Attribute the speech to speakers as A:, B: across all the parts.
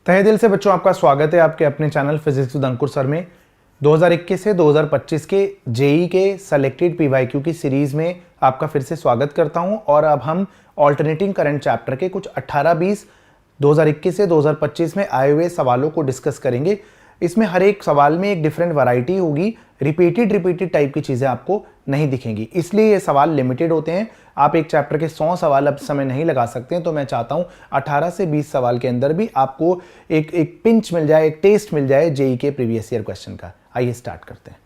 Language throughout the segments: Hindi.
A: तहे दिल से बच्चों आपका स्वागत है आपके अपने channel physics with Ankur sir में 2021 से 2025 के जेई के सेलेक्टेड पीवाईक्यू की सीरीज में आपका फिर से स्वागत करता हूं। और अब हम ऑल्टरनेटिंग करंट चैप्टर के कुछ 18-20 2021 से 2025 में आए हुए सवालों को डिस्कस करेंगे। इसमें हर एक सवाल में एक डिफरेंट वैरायटी होगी, रिपीटेड टाइप की चीज़ें आपको नहीं दिखेंगी, इसलिए ये सवाल लिमिटेड होते हैं। आप एक चैप्टर के 100 सवाल अब समय नहीं लगा सकते हैं, तो मैं चाहता हूँ 18 से 20 सवाल के अंदर भी आपको एक पिंच मिल जाए, एक टेस्ट मिल जाए जेई के प्रीवियस ईयर क्वेश्चन का। आइए स्टार्ट करते हैं।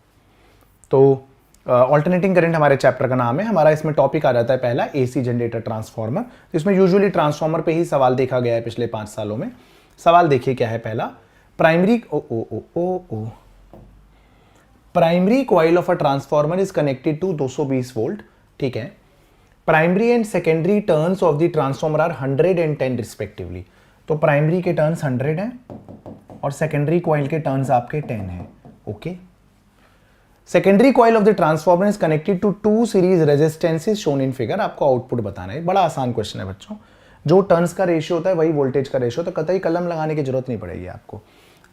A: तो ऑल्टरनेटिंग करंट हमारे चैप्टर का नाम है। हमारा इसमें टॉपिक आ जाता है पहला एसी जनरेटर ट्रांसफॉर्मर। इसमें यूजुअली ट्रांसफॉर्मर पे ही सवाल देखा गया है पिछले 5 सालों में। सवाल देखिए क्या है पहला, primary coil of a transformer is connected to 220 volt. ठीक है, primary and secondary turns of the transformer are 100 and 10 respectively. तो प्राइमरी के टर्न्स 100 हैं और सेकेंडरी कॉइल के टर्न्स आपके 10 हैं। Okay, secondary coil of the transformer is connected to 2 series resistances shown in figure. आपको आउटपुट बताना है। बड़ा आसान क्वेश्चन है बच्चों। जो टर्न्स का रेशियो होता है वही वोल्टेज का रेशियो, तो कतई कलम लगाने की जरूरत नहीं पड़ेगी आपको।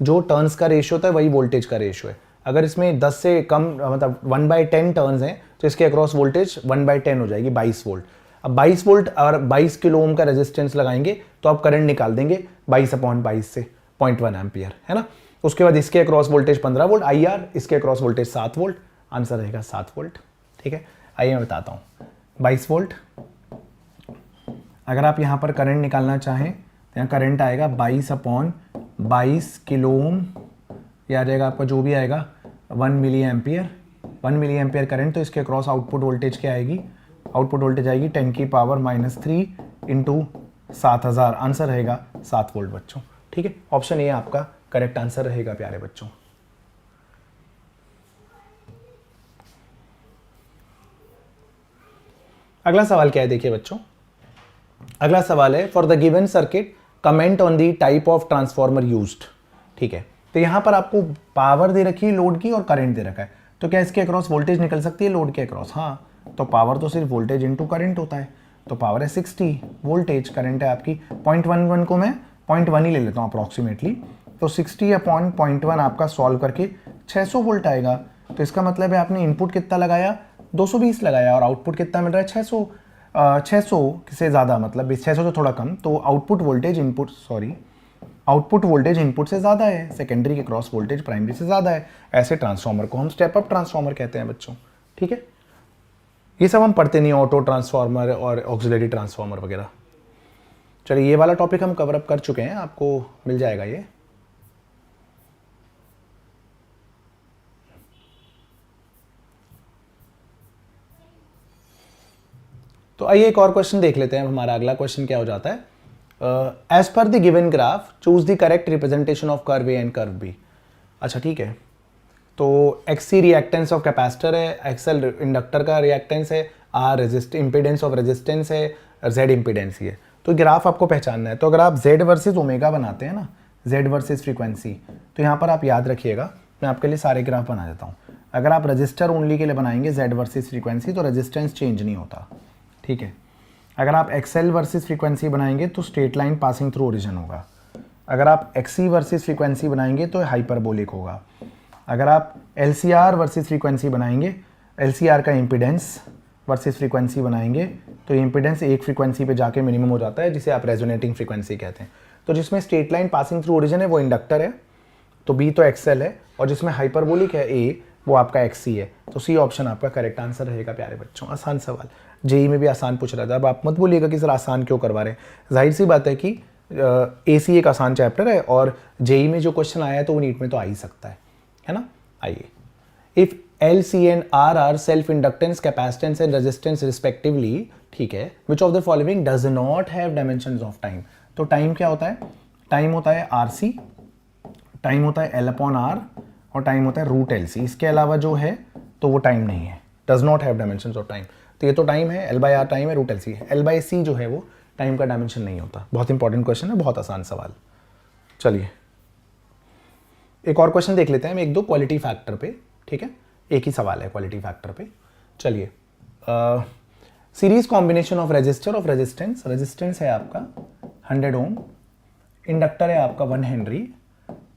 A: जो टर्न्स का रेशियो होता है वही वोल्टेज का रेशियो है। अगर इसमें 10 से कम मतलब 1/10 टर्न्स हैं तो इसके अक्रॉस वोल्टेज 1/10 हो जाएगी, 22 वोल्ट। अब 22 वोल्ट और 22 किलो ओम का रेजिस्टेंस लगाएंगे तो आप करंट निकाल देंगे 22/22 से 0.1 एम्पियर, है ना। उसके बाद इसके अक्रॉस वोल्टेज 15 वोल्ट IR, इसके अक्रॉस वोल्टेज 7 वोल्ट। आंसर रहेगा 7 वोल्ट। ठीक है, आइए मैं बताता हूँ। 22 वोल्ट, अगर आप यहाँ पर करंट निकालना चाहें तो यहाँ करंट आएगा 22/22 किलो ओम। यह आ जाएगा आपका जो भी आएगा 1 milliampere. 1 milliampere current, तो इसके क्रॉस आउटपुट वोल्टेज क्या आएगी? आउटपुट वोल्टेज आएगी 10⁻³ इंटू 7000। आंसर रहेगा 7 वोल्ट बच्चों। ठीक है, ऑप्शन ए आपका करेक्ट आंसर रहेगा प्यारे बच्चों। अगला सवाल क्या है देखिए बच्चों। अगला सवाल है for the given circuit comment on the type of transformer used. ठीक है, तो यहां पर आपको पावर दे रखी है लोड की और करंट दे रखा है, तो क्या इसके अक्रॉस वोल्टेज निकल सकती है लोड के अक्रॉस? हाँ, तो पावर तो सिर्फ वोल्टेज इंटू करंट होता है। तो पावर है 60, वोल्टेज करंट है आपकी 0.11 को मैं 0.1 ही ले लेता हूँ अप्रॉक्सीमेटली। तो 60/0.1 आपका सॉल्व करके 600 वोल्ट आएगा। तो इसका मतलब है आपने इनपुट कितना लगाया? 220 लगाया और आउटपुट कितना मिल रहा है? 600। 600 से ज़्यादा, मतलब 600 से थोड़ा कम, तो आउटपुट वोल्टेज इनपुट से ज़्यादा है। सेकेंडरी के क्रॉस वोल्टेज प्राइमरी से ज़्यादा है। ऐसे ट्रांसफॉर्मर को हम स्टेप अप ट्रांसफॉर्मर कहते हैं बच्चों। ठीक है, ये सब हम पढ़ते नहीं, ऑटो ट्रांसफॉर्मर और ऑक्सिलरी ट्रांसफॉर्मर वगैरह। चलिए, ये वाला टॉपिक हम कवर अप कर चुके हैं, आपको मिल जाएगा ये। तो आइए एक और क्वेश्चन देख लेते हैं। हमारा अगला क्वेश्चन क्या हो जाता है, as per the given graph choose the correct representation of curve A and curve B. अच्छा ठीक है, तो XC रिएक्टेंस ऑफ कैपेसिटर है, XL इंडक्टर का रिएक्टेंस है, R इम्पीडेंस ऑफ रेजिस्टेंस है, Z इम्पीडेंस ही है। तो ग्राफ आपको पहचानना है। तो अगर आप Z वर्सेस ओमेगा बनाते हैं ना, Z वर्सेस फ्रीक्वेंसी, तो यहाँ पर आप याद रखिएगा, मैं आपके लिए सारे ग्राफ बना देता हूँ। अगर आप रजिस्टर ओनली के लिए बनाएंगे Z वर्सेस फ्रीक्वेंसी तो रेजिस्टेंस चेंज नहीं होता। ठीक है, अगर आप XL वर्सेस फ्रीक्वेंसी बनाएंगे तो straight line passing through origin होगा। अगर आप XC वर्सेस फ्रीक्वेंसी बनाएंगे तो हाइपरबोलिक होगा। अगर आप LCR वर्सेस फ्रीक्वेंसी बनाएंगे, LCR का इम्पीडेंस वर्सेस फ्रीक्वेंसी बनाएंगे तो इम्पीडेंस एक फ्रीक्वेंसी पे जाके मिनिमम हो जाता है, जिसे आप रेजोनेटिंग फ्रीक्वेंसी कहते हैं। तो जिसमें straight line passing through origin है वो इंडक्टर है, तो B तो XL है, और जिसमें हाइपरबोलिक है A वो आपका XC है। तो C ऑप्शन आपका करेक्ट आंसर रहेगा प्यारे बच्चों। आसान सवाल, जेई में भी आसान पूछ रहा था। अब आप मत बोलिएगा कि सर आसान क्यों करवा रहे हैं, जाहिर सी बात है कि AC एक आसान चैप्टर है और जेई में जो क्वेश्चन आया है तो वो नीट में तो आ ही सकता है ना। आइए, if LC and R are self inductance, capacitance and resistance respectively, ठीक है, which of the following does not have dimensions of time. तो टाइम क्या होता है? टाइम होता है RC, टाइम होता है L/R और टाइम होता है √LC। इसके अलावा जो है तो वो टाइम नहीं है, does not have dimensions of time. तो ये तो टाइम है, L/R टाइम है, √LC है। L/C जो है वो टाइम का डायमेंशन नहीं होता। बहुत इंपॉर्टेंट क्वेश्चन है, बहुत आसान सवाल। चलिए एक और क्वेश्चन देख लेते हैं हम, एक दो क्वालिटी फैक्टर पे। ठीक है, एक ही सवाल है क्वालिटी फैक्टर पे। चलिए, series combination of resistor of resistance, resistance है आपका 100 ओम, इंडक्टर है आपका 1 हेनरी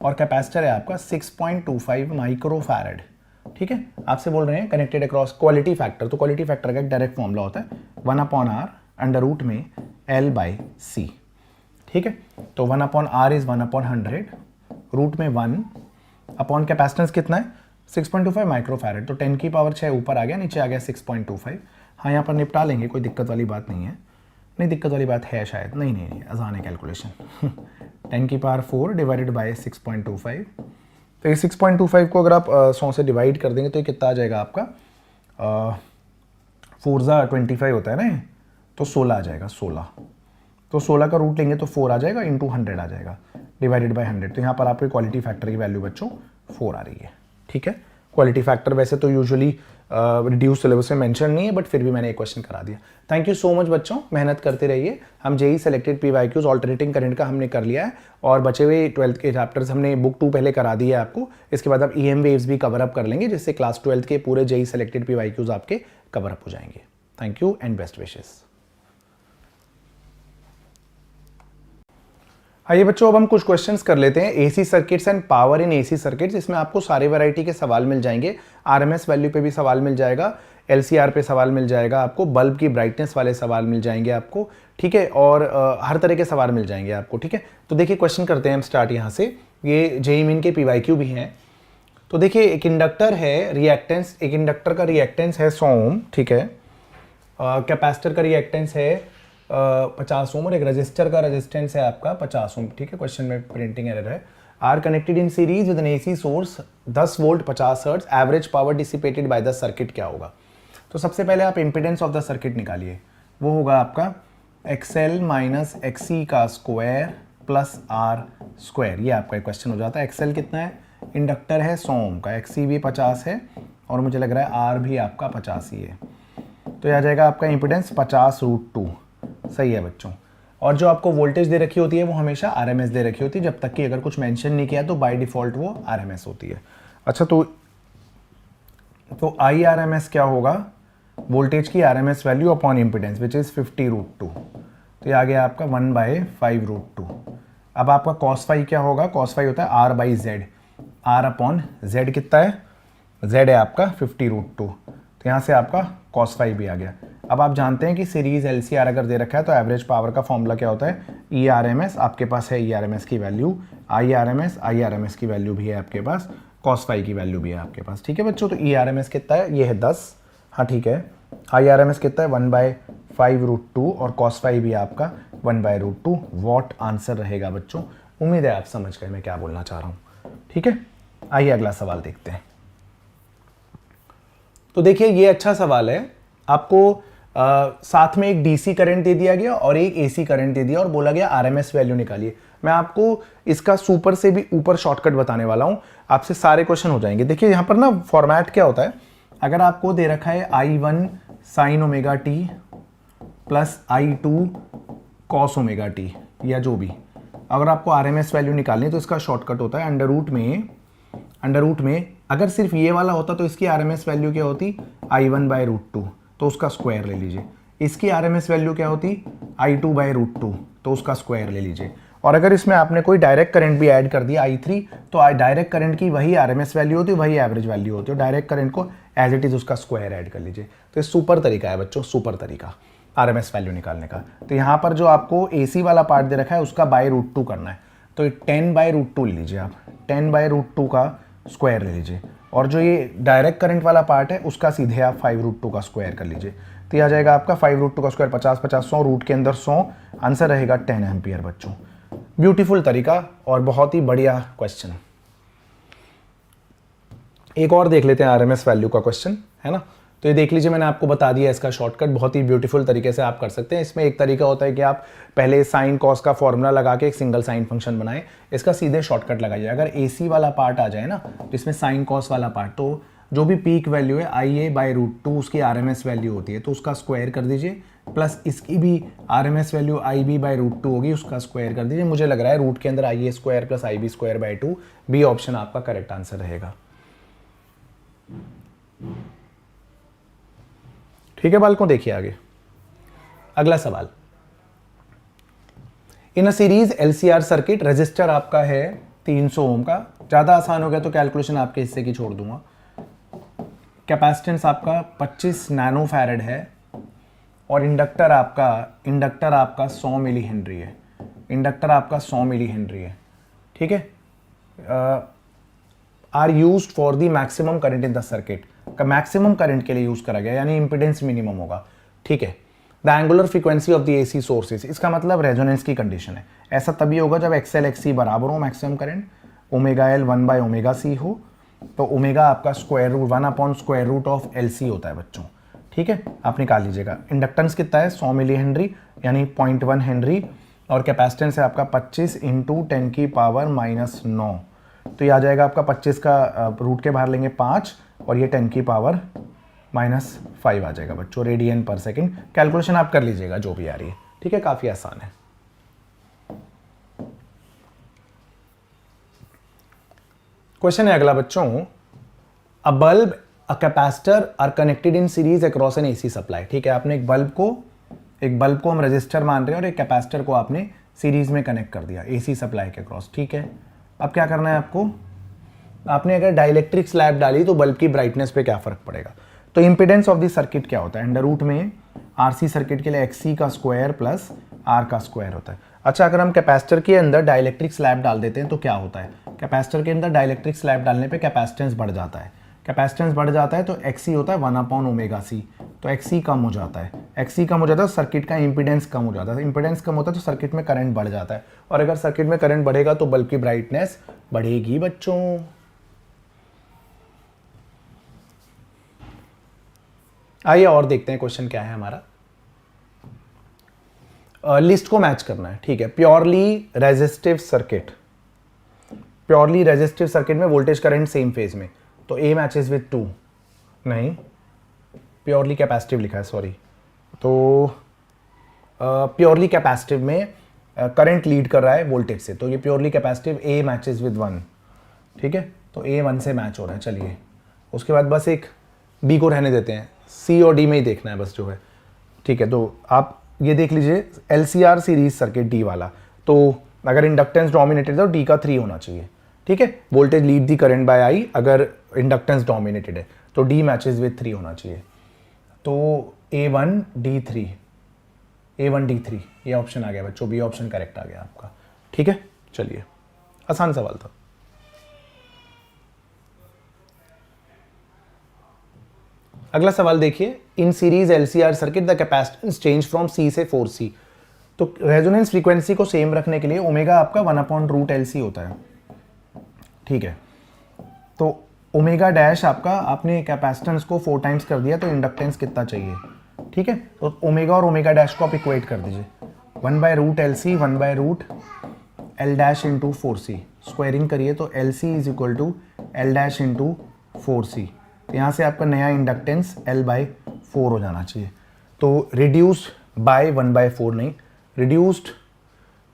A: और कैपेसिटर है आपका 6.25 माइक्रो फैरड। ठीक है, आपसे बोल रहे हैं कनेक्टेड अक्रॉस क्वालिटी फैक्टर, तो क्वालिटी फैक्टर का एक डायरेक्ट फॉर्मूला होता है 1/r अंडर रूट में L/C। ठीक है, तो 1/r इज 1/100, रूट में 1 अपॉन कैपेसिटेंस कितना है 6.25 माइक्रो फैरड, तो 10 की पावर 6 ऊपर आ गया, नीचे आ गया 6.25। हाँ, यहाँ पर निपटा लेंगे, कोई दिक्कत वाली बात नहीं है। नहीं, दिक्कत वाली बात है शायद, नहीं आसान है कैलकुलेशन। 10 की पावर 4 डिवाइडेड बाय 6.25, तो ये 6.25 को अगर आप 100 से डिवाइड कर देंगे तो ये कितना आ जाएगा आपका 4×25 होता है ना, तो 16 आ जाएगा 16। तो 16 का रूट लेंगे तो 4 आ जाएगा, इंटू 100 आ जाएगा, डिवाइडेड बाय 100। तो यहाँ पर आपकी क्वालिटी फैक्टर की वैल्यू बच्चों 4 आ रही है। ठीक है, क्वालिटी फैक्टर वैसे तो यूजुअली रिड्यूस सिलेबस में मेंशन नहीं है, बट फिर भी मैंने एक क्वेश्चन करा दिया। थैंक यू सो मच बच्चों, मेहनत करते रहिए। हम JEE selected PYQs alternating current का हमने कर लिया है, और बचे हुए 12th के चैप्टर्स हमने बुक 2 पहले करा दी है आपको। इसके बाद आप EM वेव्स भी कवर अप कर लेंगे, जिससे क्लास 12th के पूरे जेई सेलेक्टेड PYQs आपके कवर अप हो जाएंगे। Thank you and best wishes. आइए बच्चों, अब हम कुछ क्वेश्चंस कर लेते हैं। AC circuits and power in AC circuits, इसमें आपको सारे वैरायटी के सवाल मिल जाएंगे। आरएमएस वैल्यू पे भी सवाल मिल जाएगा, एलसीआर पे सवाल मिल जाएगा आपको, बल्ब की ब्राइटनेस वाले सवाल मिल जाएंगे आपको। ठीक है, और हर तरह के सवाल मिल जाएंगे आपको। ठीक है, तो देखिए क्वेश्चन करते हैं हम स्टार्ट यहाँ से। ये जेईई मेन के PYQ भी हैं। तो देखिए, एक इंडक्टर है, रिएक्टेंस, एक इंडक्टर का रिएक्टेंस है 100 ओम। ठीक है, कैपेसिटर का रिएक्टेंस है 50 ओम, और एक रजिस्टर का रेजिस्टेंस है आपका 50 ओम। ठीक है, क्वेश्चन में प्रिंटिंग एरर है। Are connected in series with an AC source 10 volt 50 hertz, average power dissipated by the circuit क्या होगा। तो सबसे पहले आप इंपीडेंस ऑफ द सर्किट निकालिए, वो होगा आपका XL माइनस XC का स्क्वायर प्लस R स्क्वायर। ये आपका क्वेश्चन हो जाता है। XL कितना है, इंडक्टर है 100 ओम का, XC भी 50 है, और मुझे लग रहा है R भी आपका 50 ही है। तो यह आ जाएगा आपका इंपीडेंस 50√2। सही है बच्चों। और जो आपको वोल्टेज दे रखी होती है वो हमेशा RMS दे रखी होती है, जब तक कि अगर कुछ मेंशन नहीं किया तो बाय डिफॉल्ट वो RMS होती है। अच्छा, तो IRMS क्या होगा, वोल्टेज की RMS value upon impedance, which is 50√2। तो ये आ गया आपका 1/5√2। अब आपका cos फाई क्या होगा, cos फाई होता है R/Z, R अपॉन Z कितना है, Z है आपका 50√2। तो यहाँ से आपका cos फाई भी आ गया। अब आप जानते हैं कि सीरीज LCR अगर दे रखा है तो एवरेज पावर का फॉर्मूला क्या होता है, ERMS। आपके पास है ERMS की वैल्यू, IRMS की वैल्यू भी है आपके पास, cos फाई की वैल्यू भी है आपके पास। ठीक है बच्चों, तो ERMS कितना है, ये है 10। हाँ ठीक है, IRMS कितना है 1/5√2, और cos फाई भी आपका 1/√2। वॉट आंसर रहेगा बच्चों। उम्मीद है आप समझ गए मैं क्या बोलना चाह रहा हूँ। ठीक है, आइए अगला सवाल देखते हैं। तो देखिए, ये अच्छा सवाल है। आपको साथ में एक डीसी करंट दे दिया गया और एक एसी करंट दे दिया, और बोला गया आरएमएस वैल्यू निकालिए। मैं आपको इसका सुपर से भी ऊपर शॉर्टकट बताने वाला हूं, आपसे सारे क्वेश्चन हो जाएंगे। देखिए यहां पर ना फॉर्मेट क्या होता है, अगर आपको दे रखा है I1 sine omega T plus I2 cos omega T, या जो भी, अगर आपको आरएमएस वैल्यू निकालनी है तो इसका शॉर्टकट होता है अंडर रूट में अगर सिर्फ ये वाला होता तो इसकी आरएमएस वैल्यू क्या होती, I1/√2, तो उसका स्क्वायर ले लीजिए। इसकी आरएमएस वैल्यू क्या होती, I2/√2, तो उसका स्क्वायर ले लीजिए। और अगर इसमें आपने कोई डायरेक्ट करंट भी ऐड कर दिया I3, तो डायरेक्ट करंट की वही आरएमएस वैल्यू होती है, वही एवरेज वैल्यू होती है। डायरेक्ट करंट को एज इट इज उसका स्क्वायर ऐड कर लीजिए। तो ये सुपर तरीका है बच्चों, सुपर तरीका आरएमएस वैल्यू निकालने का। तो यहाँ पर जो आपको एसी वाला पार्ट दे रखा है उसका बाय√2 करना है, तो ये 10/√2 ले लीजिए आप, 10/√2 का स्क्वायर ले लीजिए। और जो ये डायरेक्ट करंट वाला पार्ट है उसका सीधे आप 5√2 का स्क्वायर कर लीजिए। तो ये आ जाएगा आपका 5√2 का स्क्वायर 50 50 100, रूट के अंदर 100, आंसर रहेगा 10 एम्पियर बच्चों। ब्यूटीफुल तरीका और बहुत ही बढ़िया क्वेश्चन। एक और देख लेते हैं आरएमएस वैल्यू का क्वेश्चन, है ना। तो ये देख लीजिए, मैंने आपको बता दिया इसका शॉर्टकट, बहुत ही ब्यूटीफुल तरीके से आप कर सकते हैं। इसमें एक तरीका होता है कि आप पहले साइन कॉस का फॉर्मूला लगा के एक सिंगल साइन फंक्शन बनाएं, इसका सीधे शॉर्टकट लगाइए। अगर एसी वाला पार्ट आ जाए ना, जिसमें साइन कॉस वाला पार्ट, तो जो भी पीक वैल्यू है IA/√2 उसकी आरएमएस वैल्यू होती है, तो उसका स्क्वायर कर दीजिए, प्लस इसकी भी आरएमएस वैल्यू IB/√2 होगी, उसका स्क्वायर कर दीजिए। मुझे लग रहा है रूट के अंदर IA² plus IB²/2, B option आपका करेक्ट आंसर रहेगा। ठीक है बालकों, देखिए आगे अगला सवाल। In a series LCR circuit resistor आपका है 300 ओम का, ज़्यादा आसान हो गया तो कैलकुलेशन आपके हिस्से की छोड़ दूंगा। कैपेसिटेंस आपका 25 नैनो फैरेड है और इंडक्टर आपका 100 मिली हेनरी है। इंडक्टर आपका 100 मिली हेनरी है, ठीक है। Are used for the maximum current in the circuit, का मैक्सिमम करंट के लिए यूज करा गया, यानी इंपिडेंस मिनिमम होगा, ठीक है। The angular frequency of the AC sources, इसका मतलब रेजोनेंस की कंडीशन है। ऐसा तभी होगा जब XL XC बराबर हो maximum current, omega L 1/ωc हो, तो ओमेगा आपका स्क्वायर रूट 1/√ऑफ LC होता है बच्चों, ठीक है। आप निकाल लीजिएगा। इंडक्टेंस कितना है 100 मिली हेनरी यानी 0.1 हेनरी, और कैपेसिटेंस है आपका 25 × 10⁻⁻9, तो ये आ जाएगा आपका 25 का रूट के बाहर लेंगे 5 और ये 10⁻⁻5 आ जाएगा बच्चों रेडियन पर सेकंड। कैलकुलेशन आप कर लीजिएगा जो भी आ रही है, ठीक है, काफी आसान है। क्वेश्चन है अगला बच्चों, a bulb a capacitor are connected in series across an AC supply, ठीक है। आपने एक बल्ब को हम रजिस्टर मान रहे हैं और एक कैपेसिटर को आपने सीरीज में कनेक्ट कर दिया AC सप्लाई के क्रॉस, ठीक है। अब क्या करना है आपको, आपने अगर डाइलेक्ट्रिक स्लैब डाली तो बल्ब की ब्राइटनेस पे क्या फर्क पड़ेगा। तो इंपिडेंस ऑफ द सर्किट क्या होता है, अंडर रूट में RC सर्किट के लिए XC का स्क्वायर प्लस R का स्क्वायर होता है। अच्छा, अगर हम कैपेसिटर के अंदर डाइलेक्ट्रिक स्लैब डाल देते हैं तो क्या होता है, कैपेसिटर के अंदर डाइलेक्ट्रिक स्लैब डालने पे कैपेसिटेंस बढ़ जाता है। कैपेसिटेंस बढ़ जाता है तो XC होता है 1/ωc, तो XC कम हो जाता है। XC कम हो जाता है तो सर्किट का इंपिडेंस कम हो जाता है। इंपिडेंस कम होता है तो सर्किट में करंट बढ़ जाता है, और अगर सर्किट में करंट बढ़ेगा तो बल्ब की ब्राइटनेस बढ़ेगी बच्चों। आइए और देखते हैं क्वेश्चन क्या है हमारा। लिस्ट को मैच करना है, ठीक है। प्योरली रेजिस्टिव सर्किट में वोल्टेज करंट सेम फेज में, तो A मैचेस विद 2, नहीं प्योरली कैपेसिटिव लिखा है, सॉरी। तो प्योरली कैपेसिटिव में करंट लीड कर रहा है वोल्टेज से, तो ये purely capacitive A matches with 1, ठीक है। तो A 1 से मैच हो रहा है। चलिए उसके बाद बस एक B को रहने देते हैं, C और D में ही देखना है बस जो है, ठीक है। तो आप ये देख लीजिए LCR सीरीज सर्किट D वाला, तो अगर इंडक्टेंस डोमिनेटेड है तो D का 3 होना चाहिए, ठीक है। Voltage lead the current by I, अगर इंडक्टेंस डोमिनेटेड है तो D मैचेस विद 3 होना चाहिए। तो A1 D3 ये ऑप्शन आ गया बच्चों, B ऑप्शन करेक्ट आ गया आपका, ठीक है। चलिए आसान सवाल था। अगला सवाल देखिए, in series LCR circuit the capacitance change from C से 4C, तो रेजोनेंस फ्रीक्वेंसी को सेम रखने के लिए ओमेगा आपका 1/√LC होता है, ठीक है। तो ओमेगा डैश आपका, आपने कैपेसिटेंस को 4 टाइम्स कर दिया तो इंडक्टेंस कितना चाहिए, ठीक है। तो ओमेगा और ओमेगा डैश को आप इक्वेट कर दीजिए, 1/√LC 1/L dash into 4C, squaring करिए तो LC is equal to L dash into 4C। तो यहाँ से आपका नया इंडक्टेंस L/4 हो जाना चाहिए। तो रिड्यूस्ड बाय 1/4 नहीं, रिड्यूस्ड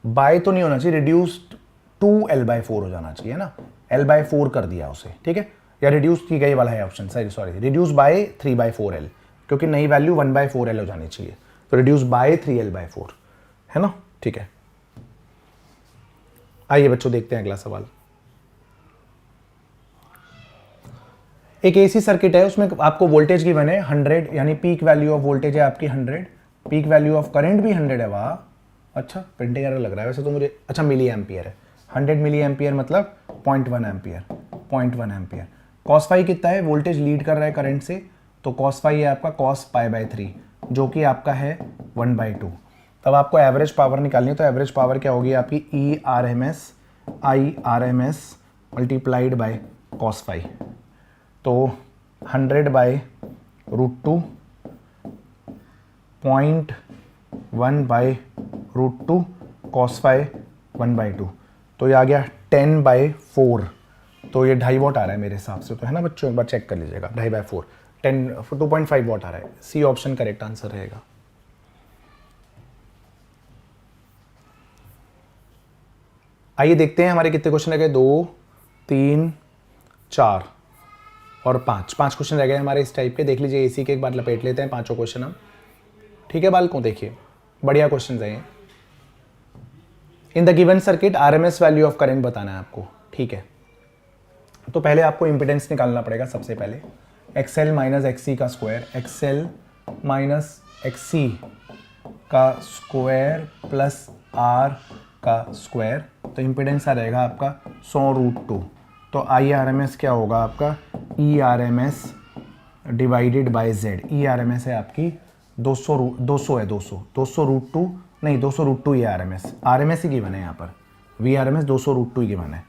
A: बाय तो नहीं होना चाहिए, रिड्यूस्ड टू L/4 हो जाना चाहिए ना, L/4 कर दिया उसे, ठीक है। या रिड्यूस की गई वाला है option, sorry reduce by 3/4L, क्योंकि नई वैल्यू 1/4L हो जानी चाहिए, तो रिड्यूस बाय 3L/4 है ना, ठीक है। आइए बच्चों देखते हैं अगला सवाल। एक AC सर्किट है, उसमें आपको वोल्टेज गिवन है 100, यानी पीक वैल्यू ऑफ वोल्टेज है आपकी 100, पीक वैल्यू ऑफ करंट भी 100 है। वाह, अच्छा प्रिंटिंग एरर लग रहा है वैसे तो मुझे, अच्छा मिली एम्पियर है, 100 मिली एम्पियर मतलब 0.1 एम्पियर, 0.1 एम्पियर। कॉस फाई कितना है, वोल्टेज लीड कर रहा है करंट से, तो कॉस फाई है आपका cos π/3 जो कि आपका है 1/2। तब आपको एवरेज पावर निकालनी है, तो एवरेज पावर क्या होगी आपकी E/RMS I/RMS multiplied by cos phi, तो 100/√2 0.1/√2 cos फाई 1/2, तो ये आ गया 10/4, तो ये 2.5 वॉट आ रहा है मेरे हिसाब से, तो है ना बच्चों, एक बार चेक कर लीजिएगा, 2.5/4 2.5 वॉट आ रहा है। सी ऑप्शन करेक्ट आंसर रहेगा। आइए देखते हैं हमारे कितने क्वेश्चन रह गए, 2 3 4 और 5 क्वेश्चन रह गए हमारे इस टाइप के। देख लीजिए इसी के एक बार लपेट लेते हैं पांचों क्वेश्चन हम, ठीक है बालकों, देखिए बढ़िया क्वेश्चन है। In the given circuit RMS value of current बताना है आपको, ठीक है। तो पहले आपको इम्पिडेंस निकालना पड़ेगा सबसे पहले, एक्सएल माइनस एक्सी का स्क्वायर, एक्सएल माइनस एक्सी का स्क्वायर प्लस आर का स्क्वायर, तो इम्पिडेंस आ रहेगा आपका 100√2। तो आई आर एम एस क्या होगा आपका, E R M S divided by Z. E R M S है आपकी 200 है, 200√2 नहीं, 200√2 ही आर एम एस ही गिवन है यहाँ पर, वी आर एम एस 200√2 ही गिवन है,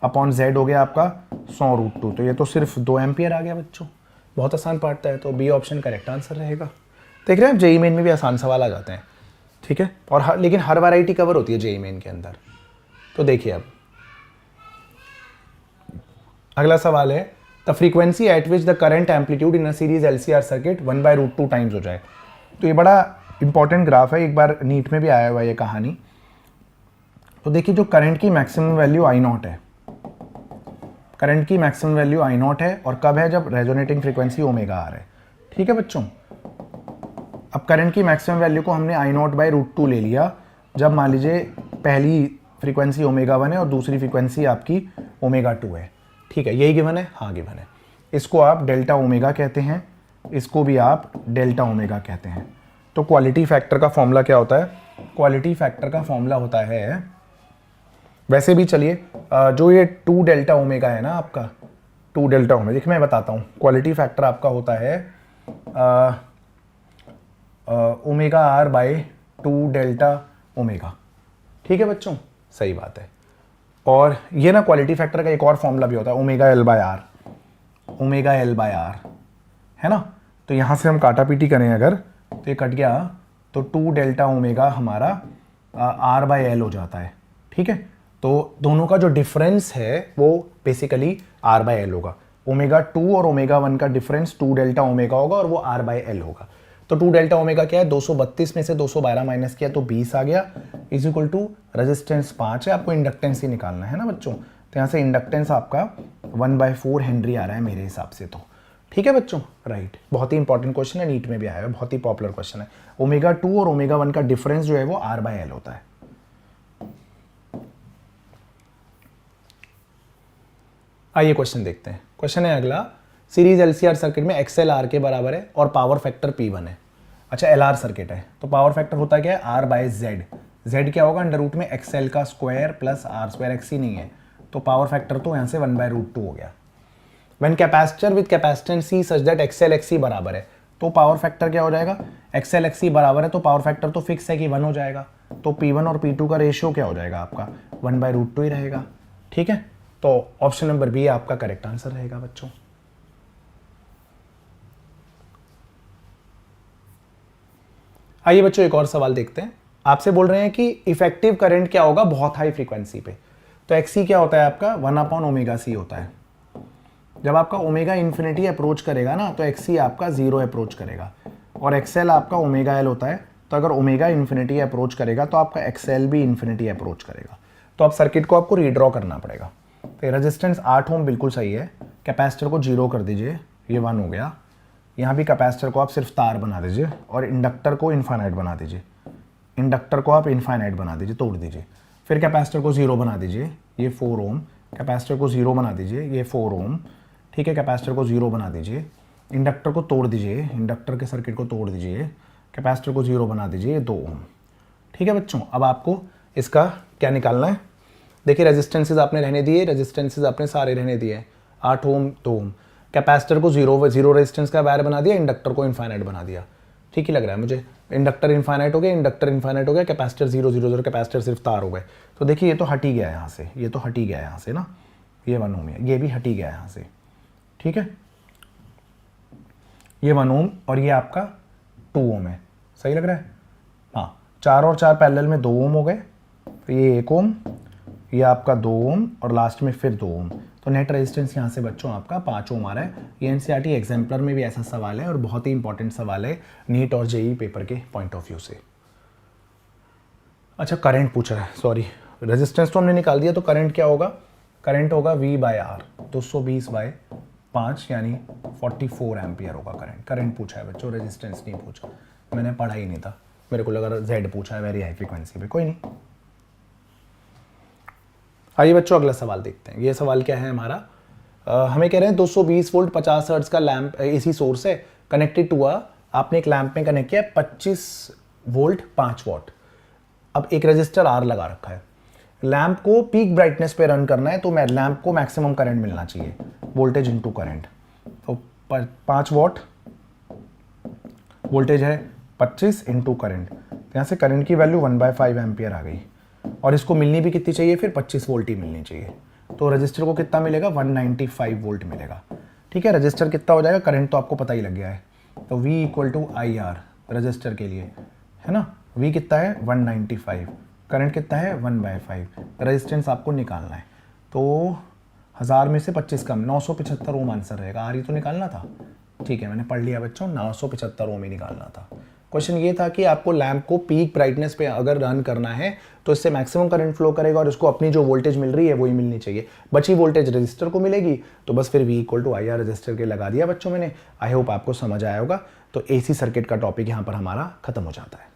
A: अपॉन जेड हो गया आपका 100√2। तो ये तो सिर्फ 2 एम्पियर आ गया बच्चों, बहुत आसान पार्ट है। तो बी ऑप्शन करेक्ट आंसर रहेगा। देख रहे हैं आप, जेई मेन में भी आसान सवाल आ जाते हैं, ठीक है। और लेकिन हर वैरायटी कवर होती है जेई मेन के अंदर। तो देखिए अब अगला सवाल है, the frequency eight which the current amplitude in a series LCR circuit 1/√2 times हो जाए। तो ये बड़ा इंपॉर्टेंट ग्राफ है, एक बार नीट में भी आया हुआ ये कहानी। तो देखिए जो करंट की मैक्सिमम वैल्यू आई नॉट है, करंट की मैक्सिमम वैल्यू आई नॉट है, और कब है, जब रेजोनेटिंग फ्रीक्वेंसी ओमेगा आर है, ठीक है बच्चों। अब करंट की मैक्सिमम वैल्यू को हमने आई नॉट बाई √2 ले लिया, जब मान लीजिए पहली फ्रीक्वेंसी ओमेगा 1 है और दूसरी फ्रीक्वेंसी आपकी ओमेगा 2 है, ठीक है। यही गिवन है, हाँ गिवन है। इसको आप डेल्टा ओमेगा कहते हैं, इसको भी आप डेल्टा ओमेगा कहते हैं। तो क्वालिटी फैक्टर का फॉर्मूला क्या होता है, क्वालिटी फैक्टर का फॉर्मूला होता है, वैसे भी चलिए जो ये 2 डेल्टा ओमेगा है ना आपका, 2 डेल्टा ओमेगा, देखिए मैं बताता हूँ, क्वालिटी फैक्टर आपका होता है omega R by 2 delta omega, ठीक है बच्चों, सही बात है। और ये ना क्वालिटी फैक्टर का एक और फॉर्मूला भी होता है, omega L by R, omega L by R, है ना। तो यहाँ से हम काटा पीटी करें अगर, तो ये कट गया, तो 2 डेल्टा ओमेगा हमारा आर बाय एल हो जाता है, ठीक है। तो दोनों का जो डिफरेंस है वो बेसिकली आर बाय एल होगा। ओमेगा 2 और ओमेगा 1 का डिफरेंस 2 डेल्टा ओमेगा होगा और वो आर बाय एल होगा। तो 2 डेल्टा ओमेगा क्या है, 232 में से 212 माइनस किया तो 20 आ गया, इज इक्वल टू रेजिस्टेंस 5 है, आपको इंडक्टेंस ही निकालना है ना बच्चों। तो यहाँ से इंडक्टेंस आपका 1/4 हेनरी आ रहा है मेरे हिसाब से, तो ठीक है बच्चों, राइट। बहुत ही इंपॉर्टेंट क्वेश्चन है, नीट में भी आया है, बहुत ही पॉपुलर क्वेश्चन है। ओमेगा 2 और ओमेगा 1 का डिफरेंस जो है वो आर बाय एल होता है। आइए क्वेश्चन देखते हैं। क्वेश्चन है अगला, सीरीज एलसीआर सर्किट में एक्सएल आर के बराबर है और पावर फैक्टर P1 है। अच्छा एलआर सर्किट है, तो पावर फैक्टर होता क्या है, आर बाय जेड। जेड क्या होगा, अंडर रूट में एक्सएल का square plus R square, XC नहीं है, तो पावर फैक्टर तो यहाँ से 1/√2 हो गया। When capacitor with capacitance C such that XL XC बराबर है, तो पावर फैक्टर क्या हो जाएगा, एक्सएल एक्सी बराबर है, तो पावर फैक्टर तो फिक्स है कि 1 हो जाएगा। तो P1 और P2 का रेशियो क्या हो जाएगा आपका, 1/√2 ही रहेगा, ठीक है। तो ऑप्शन नंबर बी आपका करेक्ट आंसर रहेगा बच्चों। आइए बच्चों एक और सवाल देखते हैं। आपसे बोल रहे हैं कि इफेक्टिव करंट क्या होगा बहुत हाई फ्रीक्वेंसी पे। तो एक्सी क्या होता है आपका, 1/ओमेगा-c होता है। जब आपका ओमेगा इन्फिनिटी अप्रोच करेगा ना, तो एक्सी आपका 0 अप्रोच करेगा, और एक्सएल आपका ओमेगा एल होता है। तो अगर ओमेगा इन्फिनिटी अप्रोच करेगा तो आपका एक्सएल भी इन्फिनिटी अप्रोच करेगा। तो आप सर्किट को आपको रीड्रॉ करना पड़ेगा। तो रेजिस्टेंस 8 ओम बिल्कुल सही है, कैपेसिटर को 0 कर दीजिए, ये 1 हो गया। यहाँ भी कैपेसिटर को आप सिर्फ तार बना दीजिए और इंडक्टर को इनफाइनाइट बना दीजिए, इंडक्टर को आप इनफाइनाइट बना दीजिए, तोड़ दीजिए। फिर कैपेसिटर को 0 बना दीजिए, ये 4 ओम, कैपेसिटर को 0 बना दीजिए, ये 4 ओम, ठीक है। कैपेसिटर को 0 बना दीजिए, इंडक्टर को तोड़ दीजिए, इंडक्टर के सर्किट को तोड़ दीजिए, कैपेसिटर को 0 बना दीजिए, ये 2 ओम, ठीक है बच्चों। अब आपको इसका क्या निकालना है, देखिए रेजिस्टेंसेज आपने रहने दिए, रेजिस्टेंसेज आपने सारे रहने दिए, 8 ओम 2 ओम। कैपेसिटर को 0 रेजिस्टेंस का वायर बना दिया, इंडक्टर को इनफाइनाइट बना दिया, ठीक ही लग रहा है मुझे। इंडक्टर इनफाइनाइट हो गया, इंडक्टर इनफाइनाइट हो गया, कैपेसिटर 0 0 0, कैपेसिटर सिर्फ तार हो गए। तो देखिए ये तो हट ही गया यहाँ से, ये तो हट ही गया यहाँ से ना, ये 1 ओम है, ये भी हट ही गया यहाँ से, ठीक है। ये 1 ओम और ये आपका 2 ओम है, सही लग रहा है। हाँ, 4 और 4 पैरेलल में 2 ओम हो गए, तो ये 1 ओम, ये आपका 2 ओम और लास्ट में फिर 2 ओम। तो नेट रेजिस्टेंस यहाँ से बच्चों आपका 5 ओम आ रहा है। ये एनसीईआरटी एग्जाम्पलर में भी ऐसा सवाल है और बहुत ही इंपॉर्टेंट सवाल है नीट और जेईई पेपर के पॉइंट ऑफ व्यू से। अच्छा करंट पूछा है, सॉरी रेजिस्टेंस तो हमने निकाल दिया, तो करंट क्या होगा, करंट होगा V/R, 220/5 यानी 44 एम्पियर होगा करंट। करंट पूछा है बच्चों, रेजिस्टेंस नहीं पूछा, मैंने पढ़ा ही नहीं था, मेरे को लगा Z पूछा है वेरी हाई फ्रीक्वेंसी पे, कोई नहीं। आइए बच्चों अगला सवाल देखते हैं। ये सवाल क्या है हमारा, हमें कह रहे हैं 220 वोल्ट 50 हर्ट्ज का लैंप एसी सोर्स है कनेक्टेड टू आपने एक लैंप में कनेक्ट किया 25 वोल्ट 5 वॉट। अब एक रजिस्टर आर लगा रखा है, लैंप को पीक ब्राइटनेस पे रन करना है, तो लैंप को मैक्सिमम करंट मिलना चाहिए, वोल्टेज इनटू करंट। तो 5 वॉट वोल्टेज है, 25 इंटू करंट, यहाँ से करंट की वैल्यू 1/5 एम्पियर आ गई, और इसको मिलनी भी कितनी चाहिए, फिर 25 वोल्ट ही मिलनी चाहिए। तो रजिस्टर को कितना मिलेगा, 195 वोल्ट मिलेगा। ठीक है, रजिस्टर कितना हो जाएगा, करंट तो आपको पता ही लग गया है, तो V = IR रजिस्टर के लिए, है ना। V कितना है 195, करंट कितना है 1/5, रेजिस्टेंस आपको निकालना है। तो 1000 में से 25 कम, 975 ओम आंसर रहेगा। आर ही तो निकालना था। ठीक है, मैंने पढ़ लिया बच्चों, 975 ओम ही निकालना था। क्वेश्चन ये था कि आपको लैंप को पीक ब्राइटनेस पे अगर रन करना है तो इससे मैक्सिमम करंट फ्लो करेगा और उसको अपनी जो वोल्टेज मिल रही है वही मिलनी चाहिए। बची वोल्टेज रजिस्टर को मिलेगी, तो बस फिर V = IR रजिस्टर के लगा दिया बच्चों मैंने। आई होप आपको समझ आया होगा। तो AC सर्किट का टॉपिक यहाँ पर हमारा खत्म हो जाता है।